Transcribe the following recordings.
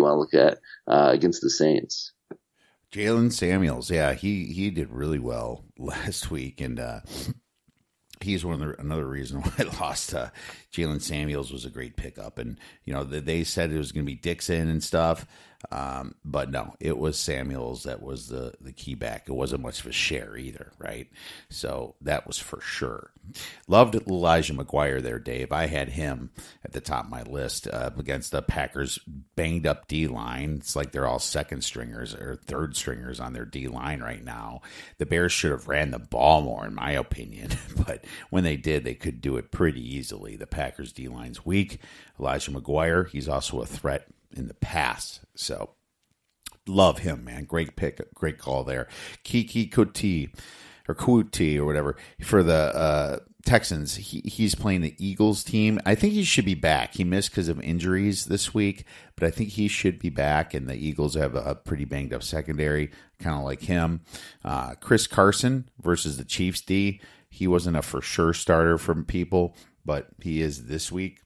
you want to look at against the Saints. Jalen Samuels, yeah, he did really well last week, and he's another reason why I lost. Jalen Samuels was a great pickup, and they said it was going to be Dixon and stuff, but no, it was Samuels that was the key back. It wasn't much of a share either, right? So that was for sure. Loved Elijah McGuire there, Dave. I had him at the top of my list against the Packers' banged up D line. It's like they're all second stringers or third stringers on their D line right now. The Bears should have ran the ball more, in my opinion, but when they did, they could do it pretty easily. The Packers' D line's weak. Elijah McGuire, he's also a threat in the pass. So love him, man. Great pick, great call there. Kiki Kuti or whatever for the Texans. He's playing the Eagles team. I think he should be back. He missed because of injuries this week, but I think he should be back. And the Eagles have a pretty banged up secondary, kind of like him. Chris Carson versus the Chiefs D. He wasn't a for sure starter from people, but he is this week.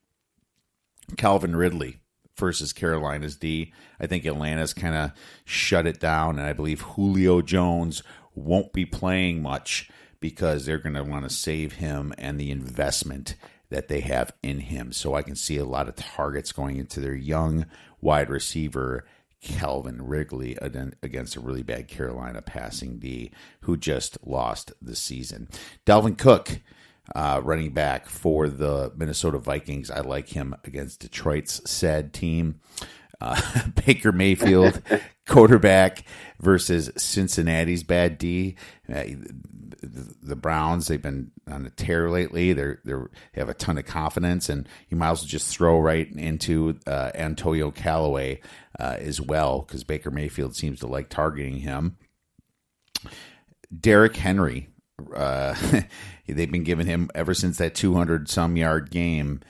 Calvin Ridley versus Carolina's D. I think Atlanta's kind of shut it down, and I believe Julio Jones won't be playing much because they're going to want to save him and the investment that they have in him. So I can see a lot of targets going into their young wide receiver, Calvin Ridley, against a really bad Carolina passing D who just lost the season. Dalvin Cook, running back for the Minnesota Vikings. I like him against Detroit's sad team. Baker Mayfield, quarterback versus Cincinnati's bad D. The Browns, they've been on a tear lately. They have a ton of confidence, and you might as well just throw right into Antonio Callaway as well, because Baker Mayfield seems to like targeting him. Derrick Henry, they've been giving him, ever since that 200-some yard game,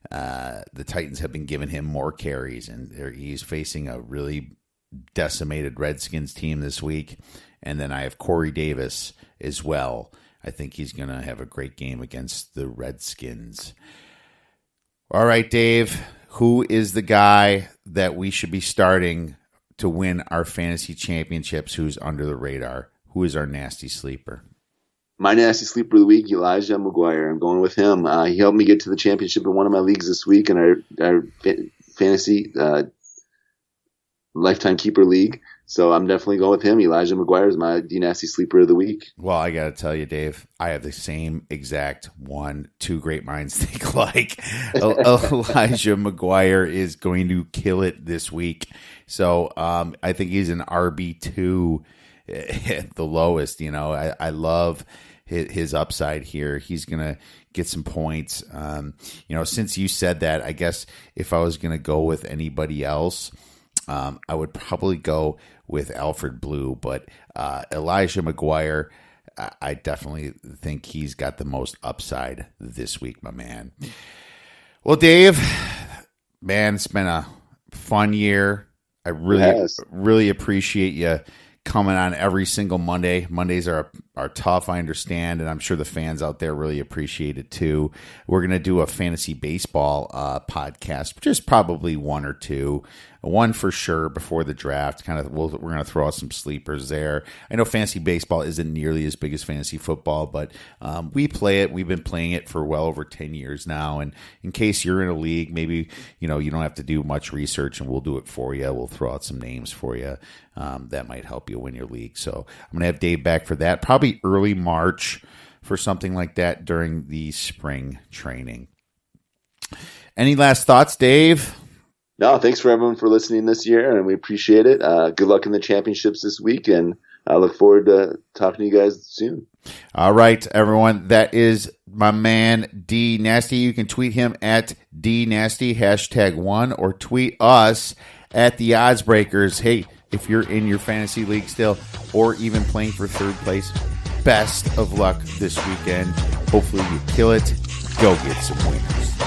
the Titans have been giving him more carries, and he's facing a really decimated Redskins team this week. And then I have Corey Davis as well. I think he's going to have a great game against the Redskins. All right, Dave, who is the guy that we should be starting to win our fantasy championships who's under the radar? Who is our nasty sleeper? My nasty sleeper of the week, Elijah McGuire. I'm going with him. He helped me get to the championship in one of my leagues this week in our fantasy lifetime keeper league. So I'm definitely going with him. Elijah McGuire is my nasty sleeper of the week. Well, I got to tell you, Dave, I have the same exact one. Two great minds think alike. Elijah McGuire is going to kill it this week. So I think he's an RB2 at the lowest. I love his upside here. He's going to get some points. Since you said that, I guess if I was going to go with anybody else, I would probably go with Alfred Blue, but Elijah McGuire, I definitely think he's got the most upside this week, my man. Well, Dave, man, it's been a fun year. I really appreciate you coming on every single Monday. Mondays are tough, I understand, and I'm sure the fans out there really appreciate it too. We're going to do a fantasy baseball podcast, just probably one or two. One for sure before the draft. We're going to throw out some sleepers there. I know fantasy baseball isn't nearly as big as fantasy football, but we play it. We've been playing it for well over 10 years now. And in case you're in a league, maybe you don't have to do much research, and we'll do it for you. We'll throw out some names for you that might help you win your league. So I'm going to have Dave back for that, probably early March for something like that during the spring training. Any last thoughts, Dave? No, thanks for everyone for listening this year, and we appreciate it. Good luck in the championships this week, and I look forward to talking to you guys soon. All right, everyone. That is my man, D Nasty. You can tweet him at DNasty, #1, or tweet us at the OddsBreakers. Hey, if you're in your fantasy league still, or even playing for third place, best of luck this weekend. Hopefully you kill it. Go get some winners.